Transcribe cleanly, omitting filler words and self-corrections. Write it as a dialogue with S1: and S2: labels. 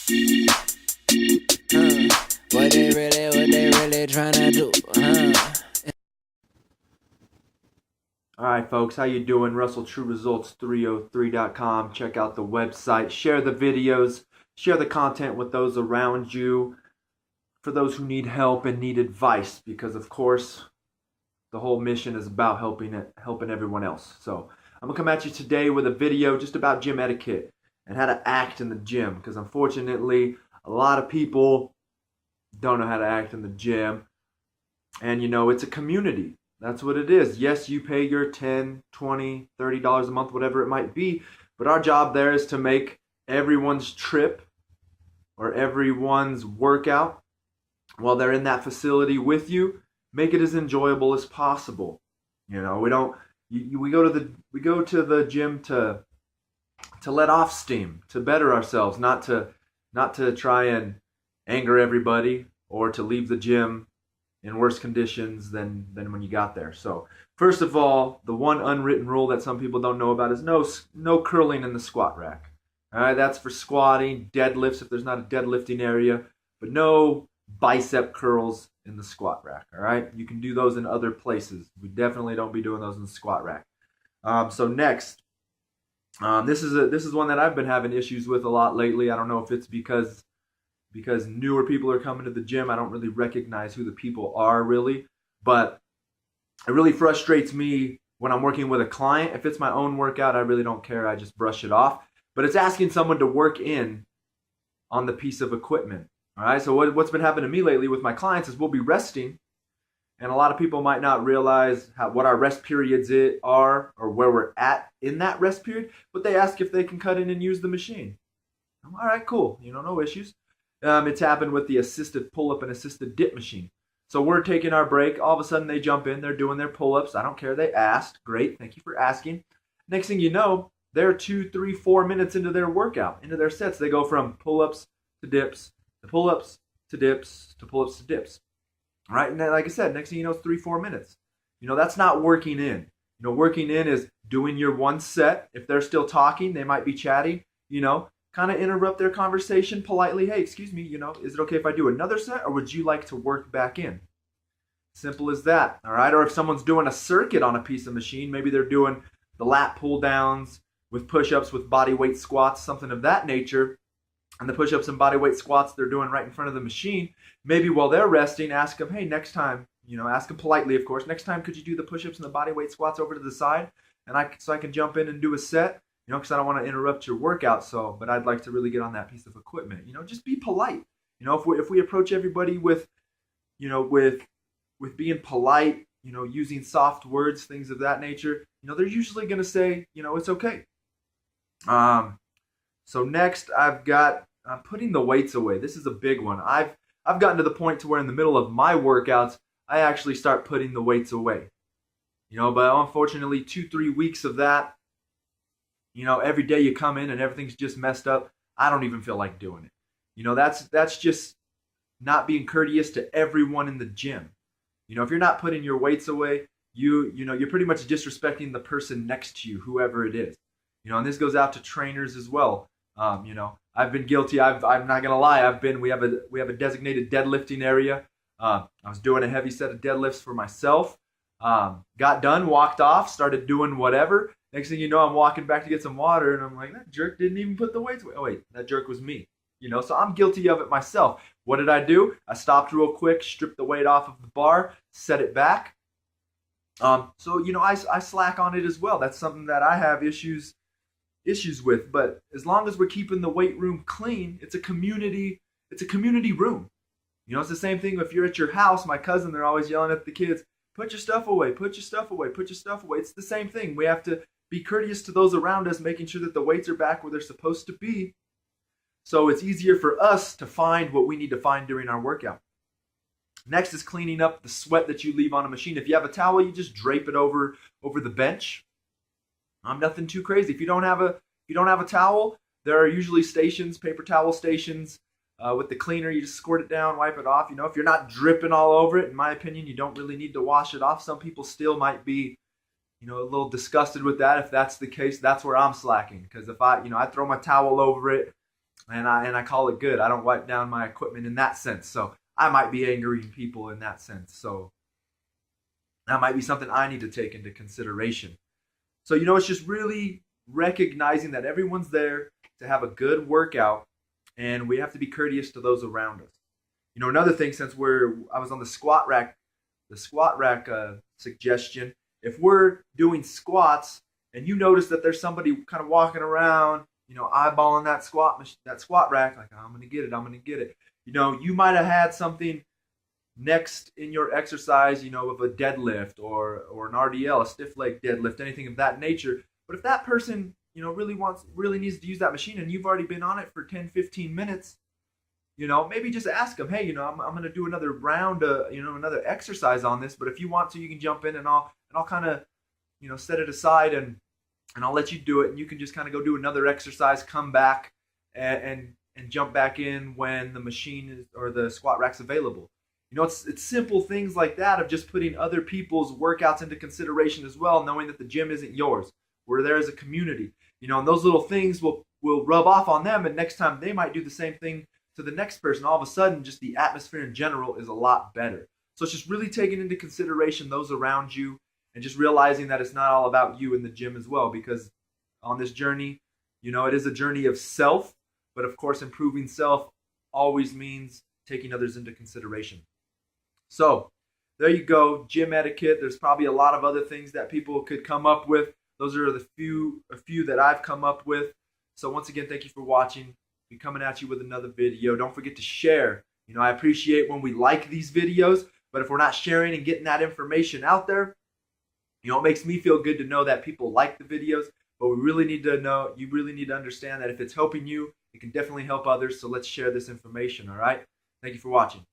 S1: What they really trying to do?
S2: All right, folks, how you doing? RussellTrueResults303.com. Check out the website. Share the videos. Share the content with those around you. For those who need help and need advice, because of course, the whole mission is about helping everyone else. So I'm gonna come at you today with a video just about gym etiquette and how to act in the gym. Because unfortunately, a lot of people don't know how to act in the gym, and it's a community. That's what it is. Yes, you pay your $10, $20, $30 a month, whatever it might be, but our job there is to make everyone's trip or everyone's workout while they're in that facility with you, make it as enjoyable as possible. We don't. We go to the gym to let off steam, to better ourselves, not to try and anger everybody or to leave the gym in worse conditions than when you got there. So first of all, the one unwritten rule that some people don't know about is no curling in the squat rack. All right, that's for squatting, deadlifts if there's not a deadlifting area, but no bicep curls in the squat rack. All right, you can do those in other places. We definitely don't be doing those in the squat rack. So next, this is one that I've been having issues with a lot lately. I don't know if it's because newer people are coming to the gym. I don't really recognize who the people are really, but it really frustrates me when I'm working with a client. If it's my own workout, I really don't care. I just brush it off. But it's asking someone to work in on the piece of equipment. All right, so what's been happening to me lately with my clients is we'll be resting, and a lot of people might not realize what our rest periods are or where we're at in that rest period, but they ask if they can cut in and use the machine. All right, cool, no issues. It's happened with the assisted pull-up and assisted dip machine. So we're taking our break. All of a sudden they jump in. They're doing their pull-ups. I don't care. They asked. Great. Thank you for asking. Next thing you know, they're 2, 3, 4 minutes into their workout, into their sets. They go from pull-ups to dips to pull-ups to dips to pull-ups to dips. All right. And then, like I said, next thing you know, it's 3, 4 minutes. That's not working in. Working in is doing your one set. If they're still talking, they might be chatting, kind of interrupt their conversation politely. Hey, excuse me, is it okay if I do another set, or would you like to work back in? Simple as that, all right? Or if someone's doing a circuit on a piece of machine, maybe they're doing the lat pull downs with push-ups, with body weight squats, something of that nature, and the push-ups and body weight squats they're doing right in front of the machine. Maybe while they're resting, ask them, hey, next time, ask them politely, of course, next time could you do the push-ups and the body weight squats over to the side, and so I can jump in and do a set? Because I don't want to interrupt your workout, but I'd like to really get on that piece of equipment. Just be polite. If we approach everybody with being polite, using soft words, things of that nature, they're usually going to say, it's okay. So next, I've got putting the weights away. This is a big one. I've gotten to the point to where in the middle of my workouts, I actually start putting the weights away. But unfortunately, 2, 3 weeks of that. Every day you come in and everything's just messed up. I don't even feel like doing it. That's just not being courteous to everyone in the gym. If you're not putting your weights away, you're pretty much disrespecting the person next to you, whoever it is. And this goes out to trainers as well. I've been guilty. I'm not gonna lie. We have a designated deadlifting area. I was doing a heavy set of deadlifts for myself. Got done, walked off, started doing whatever. Next thing you know, I'm walking back to get some water, and I'm like, that jerk didn't even put the weights away. Oh, wait, that jerk was me. So I'm guilty of it myself. What did I do? I stopped real quick, stripped the weight off of the bar, set it back. I slack on it as well. That's something that I have issues with. But as long as we're keeping the weight room clean, it's a community room. It's the same thing if you're at your house. My cousin, they're always yelling at the kids, put your stuff away, put your stuff away, put your stuff away. It's the same thing. We have to be courteous to those around us, making sure that the weights are back where they're supposed to be. So it's easier for us to find what we need to find during our workout. Next is cleaning up the sweat that you leave on a machine. If you have a towel, you just drape it over the bench. Nothing too crazy. If you don't have a towel, there are usually stations, paper towel stations. With the cleaner, you just squirt it down, wipe it off. If you're not dripping all over it, in my opinion, you don't really need to wash it off. Some people still might be, a little disgusted with that. If that's the case, that's where I'm slacking. Because if I throw my towel over it, and I call it good. I don't wipe down my equipment in that sense. So I might be angering people in that sense. So that might be something I need to take into consideration. So, it's just really recognizing that everyone's there to have a good workout, and we have to be courteous to those around us. Another thing, since I was on the squat rack suggestion, if we're doing squats and you notice that there's somebody kind of walking around, eyeballing that squat rack, like, I'm going to get it. You might have had something next in your exercise, of a deadlift or an RDL, a stiff leg deadlift, anything of that nature. But if that person, really needs to use that machine and you've already been on it for 10, 15 minutes, maybe just ask them, hey, I'm going to do another round, another exercise on this, but if you want to, you can jump in and I'll kind of, set it aside and I'll let you do it, and you can just kind of go do another exercise, come back and jump back in when the machine is, or the squat rack's available. It's simple things like that of just putting other people's workouts into consideration as well, knowing that the gym isn't yours. We're there as a community, and those little things will rub off on them, and next time they might do the same thing to the next person. All of a sudden, just the atmosphere in general is a lot better. So it's just really taking into consideration those around you and just realizing that it's not all about you in the gym as well, because on this journey, it is a journey of self, but of course, improving self always means taking others into consideration. So there you go, gym etiquette. There's probably a lot of other things that people could come up with. Those are a few that I've come up with. So once again, thank you for watching. Be coming at you with another video. Don't forget to share. I appreciate when we like these videos, but if we're not sharing and getting that information out there, it makes me feel good to know that people like the videos. But you really need to understand that if it's helping you, it can definitely help others. So let's share this information, all right? Thank you for watching.